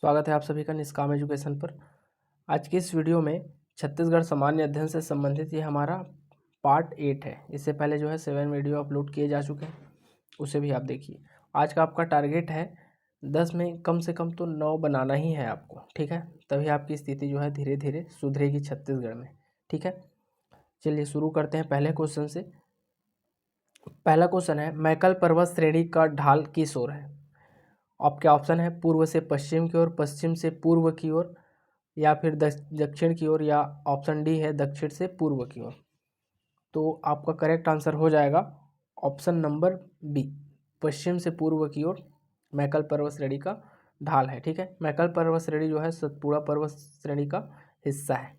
स्वागत है आप सभी का निष्काम एजुकेशन पर। आज की इस वीडियो में छत्तीसगढ़ सामान्य अध्ययन से संबंधित ये हमारा पार्ट 8 है। इससे पहले जो है 7 वीडियो अपलोड किए जा चुके हैं, उसे भी आप देखिए। आज का आपका टारगेट है 10 में कम से कम तो 9 बनाना ही है आपको, ठीक है। तभी आपकी स्थिति जो है धीरे धीरे सुधरेगी छत्तीसगढ़ में, ठीक है। चलिए शुरू करते हैं पहले क्वेश्चन से। पहला क्वेश्चन है, मैकल पर्वत श्रेणी का ढाल किस ओर है? आपके ऑप्शन है पूर्व से पश्चिम की ओर, पश्चिम से पूर्व की ओर, या फिर दक्षिण की ओर, या ऑप्शन डी है दक्षिण से पूर्व की ओर। तो आपका करेक्ट आंसर हो जाएगा ऑप्शन नंबर बी, पश्चिम से पूर्व की ओर मैकल पर्वत श्रेणी का ढाल है, ठीक है। मैकल पर्वत श्रेणी जो है सतपुड़ा पर्वत श्रेणी का हिस्सा है।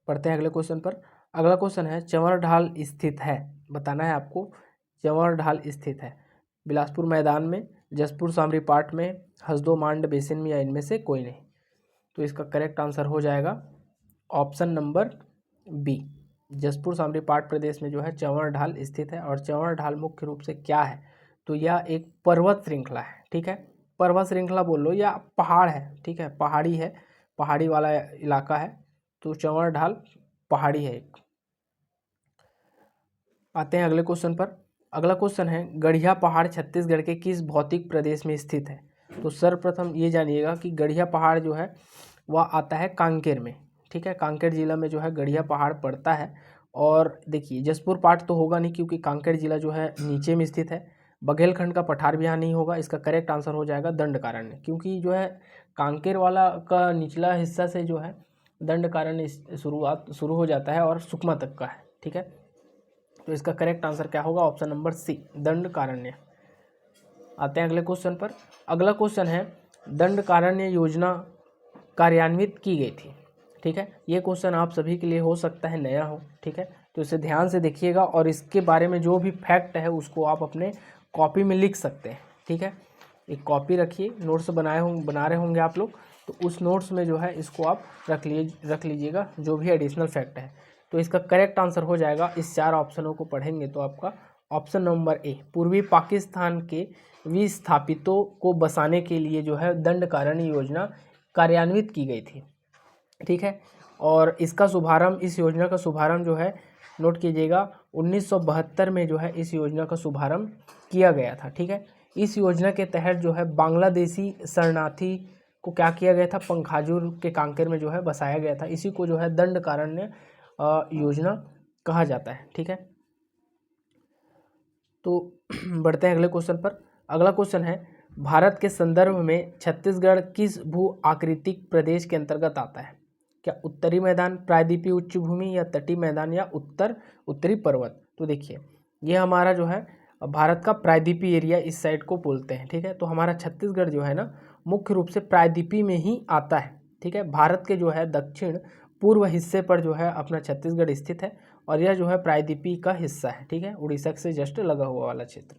पढ़ते हैं अगले क्वेश्चन पर। अगला क्वेश्चन है, चंवर ढाल स्थित है, बताना है आपको चंवर ढाल स्थित है बिलासपुर मैदान में, जसपुर सामरी पाट में, हसदो मांड बेसिन में, या इनमें से कोई नहीं। तो इसका करेक्ट आंसर हो जाएगा ऑप्शन नंबर बी, जसपुर सामरी पाट प्रदेश में जो है चंवर ढाल स्थित है। और चंवर ढाल मुख्य रूप से क्या है? तो यह एक पर्वत श्रृंखला है, ठीक है। पर्वत श्रृंखला बोल लो या पहाड़ है, ठीक है, पहाड़ी है, पहाड़ी वाला इलाका है। तो चंवर ढाल पहाड़ी है एक। आते हैं अगले क्वेश्चन पर। अगला क्वेश्चन है, गढ़िया पहाड़ छत्तीसगढ़ के किस भौतिक प्रदेश में स्थित है? तो सर्वप्रथम ये जानिएगा कि गढ़िया पहाड़ जो है वह आता है कांकेर में, ठीक है। कांकेर जिला में जो है गढ़िया पहाड़ पड़ता है। और देखिए जसपुर पाट तो होगा नहीं क्योंकि कांकेर जिला जो है नीचे में स्थित है। बघेलखंड का पठार भी यहाँ नहीं होगा। इसका करेक्ट आंसर हो जाएगा दंडकारण्य, क्योंकि जो है कांकेर वाला का निचला हिस्सा से जो है दंडकारण्य शुरुआत शुरू हो जाता है और सुकमा तक का है, ठीक है। तो इसका करेक्ट आंसर क्या होगा? Option number C, Dandakaranya. आते हैं अगले क्वेश्चन पर। अगला क्वेश्चन है, दंडकारण्य योजना कार्यान्वित की गई थी, ठीक है। ये क्वेश्चन आप सभी के लिए हो सकता है नया हो, ठीक है। तो इसे ध्यान से देखिएगा और इसके बारे में जो भी फैक्ट है उसको आप अपने कॉपी में लिख सकते हैं, ठीक है। एक कॉपी रखिए, नोट्स बना रहे होंगे आप लोग, तो उस नोट्स में जो है इसको आप रख लीजिएगा जो भी एडिशनल फैक्ट है। तो इसका करेक्ट आंसर हो जाएगा, इस 4 ऑप्शनों को पढ़ेंगे तो आपका ऑप्शन नंबर ए, पूर्वी पाकिस्तान के विस्थापितों को बसाने के लिए जो है दंडकारण्य योजना कार्यान्वित की गई थी, ठीक है। और इसका शुभारंभ, इस योजना का शुभारंभ जो है, नोट कीजिएगा, 1972 में जो है इस योजना का शुभारंभ किया गया था, ठीक है। इस योजना के तहत जो है बांग्लादेशी शरणार्थी को क्या किया गया था? पंखाजुर के कांकेर में जो है बसाया गया था। इसी को जो है दंडकारण्य योजना कहा जाता है, ठीक है। तो बढ़ते हैं अगले क्वेश्चन पर। अगला क्वेश्चन है, भारत के संदर्भ में छत्तीसगढ़ किस भू आकृतिक प्रदेश के अंतर्गत आता है? क्या उत्तरी मैदान, प्रायद्वीपीय उच्च भूमि, या तटीय मैदान, या उत्तरी पर्वत? तो देखिए ये हमारा जो है भारत का प्रायद्वीपीय एरिया इस साइड को बोलते हैं, ठीक है। तो हमारा छत्तीसगढ़ जो है ना मुख्य रूप से प्रायद्वीपीय में ही आता है, ठीक है। भारत के जो है दक्षिण पूर्व हिस्से पर जो है अपना छत्तीसगढ़ स्थित है और यह जो है प्रायद्वीपीय का हिस्सा है, ठीक है, उड़ीसा से जस्ट लगा हुआ वाला क्षेत्र।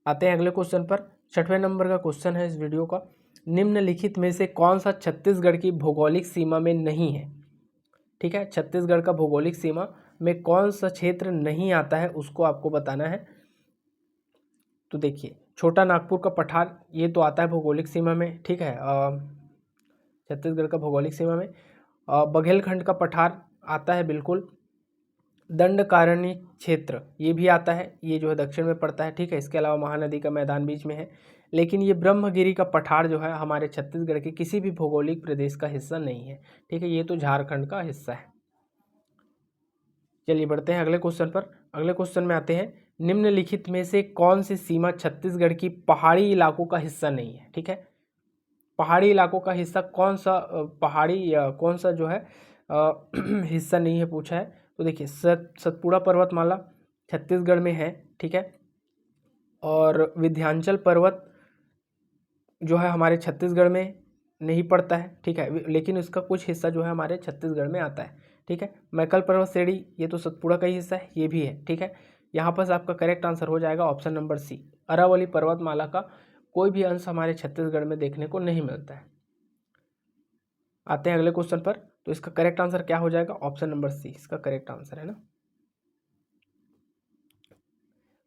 आते हैं अगले क्वेश्चन पर। 6वें नंबर का क्वेश्चन है इस वीडियो का, निम्नलिखित में से कौन सा छत्तीसगढ़ की भौगोलिक सीमा में नहीं है? ठीक है, छत्तीसगढ़ का भौगोलिक सीमा में कौन सा क्षेत्र नहीं आता है उसको आपको बताना है। तो देखिए छोटा नागपुर का पठार ये तो आता है भौगोलिक सीमा में, ठीक है, छत्तीसगढ़ का भौगोलिक सीमा में। बघेलखंड का पठार आता है बिल्कुल। दंडकारण्य क्षेत्र ये भी आता है, ये जो है दक्षिण में पड़ता है, ठीक है। इसके अलावा महानदी का मैदान बीच में है। लेकिन ये ब्रह्मगिरी का पठार जो है हमारे छत्तीसगढ़ के किसी भी भौगोलिक प्रदेश का हिस्सा नहीं है, ठीक है, ये तो झारखंड का हिस्सा है। चलिए बढ़ते हैं अगले क्वेश्चन पर। अगले क्वेश्चन में आते हैं, निम्नलिखित में से कौन सी सीमा छत्तीसगढ़ की पहाड़ी इलाकों का हिस्सा नहीं है? ठीक है, पहाड़ी इलाकों का हिस्सा कौन सा, पहाड़ी या कौन सा जो है हिस्सा नहीं है पूछा है। तो देखिए सतपुड़ा पर्वतमाला छत्तीसगढ़ में है, ठीक है। और विंध्याचल पर्वत जो है हमारे छत्तीसगढ़ में नहीं पड़ता है, ठीक है, लेकिन उसका कुछ हिस्सा जो है हमारे छत्तीसगढ़ में आता है, ठीक है। मैकल पर्वत श्रेणी ये तो सतपुड़ा का ही हिस्सा है, ये भी है, ठीक है। यहाँ पर आपका करेक्ट आंसर हो जाएगा ऑप्शन नंबर सी, अरावली पर्वतमाला का कोई भी अंश हमारे छत्तीसगढ़ में देखने को नहीं मिलता है। आते हैं अगले क्वेश्चन पर। तो इसका करेक्ट आंसर क्या हो जाएगा? ऑप्शन नंबर सी इसका करेक्ट आंसर है ना।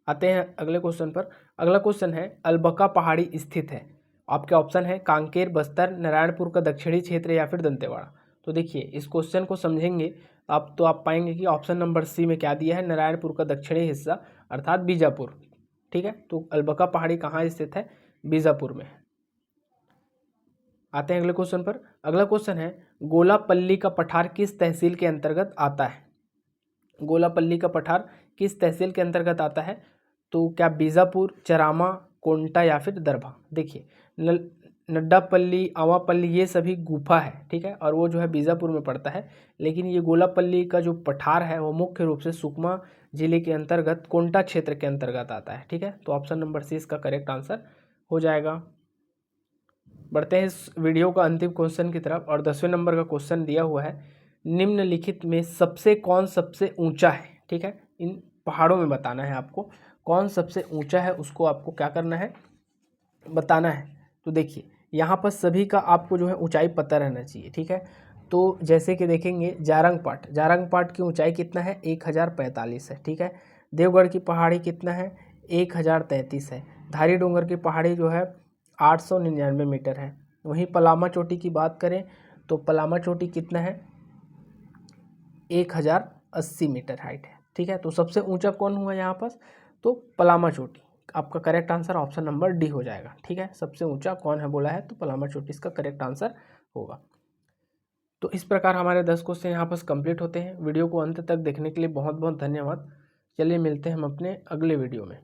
आते हैं अगले क्वेश्चन पर। अगला क्वेश्चन है अलबका पहाड़ी स्थित है। आपके ऑप्शन है कांकेर, बस्तर, नारायणपुर का दक्षिणी क्षेत्र या फिर दंतेवाड़ा। तो देखिए इस क्वेश्चन को समझेंगे आप पाएंगे कि ऑप्शन नंबर सी में क्या दिया है, नारायणपुर का दक्षिणी हिस्सा अर्थात बीजापुर। ठीक है, तो अलबका पहाड़ी कहाँ स्थित है, बीजापुर में। आते हैं अगले क्वेश्चन पर। अगला क्वेश्चन है गोलापल्ली का पठार किस तहसील के अंतर्गत आता है। गोलापल्ली का पठार किस तहसील के अंतर्गत आता है, तो क्या बीजापुर, चरामा, कोंटा या फिर दरभा। देखिए नड्डापल्ली, आवापल्ली ये सभी गुफा है, ठीक है, और वो जो है बीजापुर में पड़ता है। लेकिन ये गोलापल्ली का जो पठार है वो मुख्य रूप से सुकमा जिले के अंतर्गत कोंटा क्षेत्र के अंतर्गत आता है। ठीक है, तो ऑप्शन नंबर सी इसका करेक्ट आंसर हो जाएगा। बढ़ते हैं इस वीडियो का अंतिम क्वेश्चन की तरफ, और 10वें नंबर का क्वेश्चन दिया हुआ है निम्नलिखित में सबसे ऊंचा है। ठीक है, इन पहाड़ों में बताना है आपको कौन सबसे ऊंचा है, उसको आपको क्या करना है, बताना है। तो देखिए यहाँ पर सभी का आपको जो है ऊंचाई पता रहना चाहिए। ठीक है, तो जैसे कि देखेंगे जारंग पाट की ऊंचाई कितना है, 1045 है। ठीक है, देवगढ़ की पहाड़ी कितना है, 1033 है। धारी डोंगर की पहाड़ी जो है 899 मीटर है। वहीं पलामा चोटी की बात करें तो पलामा चोटी कितना है, 1080 मीटर हाइट है। ठीक है, तो सबसे ऊंचा कौन हुआ यहाँ पर, तो पलामा चोटी। आपका correct answer option number D हो जाएगा। ठीक है, सबसे ऊंचा कौन है बोला है तो पलामा चोटी इसका करेक्ट आंसर होगा। तो इस प्रकार हमारे 10 क्वेश्चन यहाँ पर कंप्लीट होते हैं। वीडियो को अंत तक देखने के लिए बहुत बहुत धन्यवाद। चलिए मिलते हैं हम अपने अगले वीडियो में।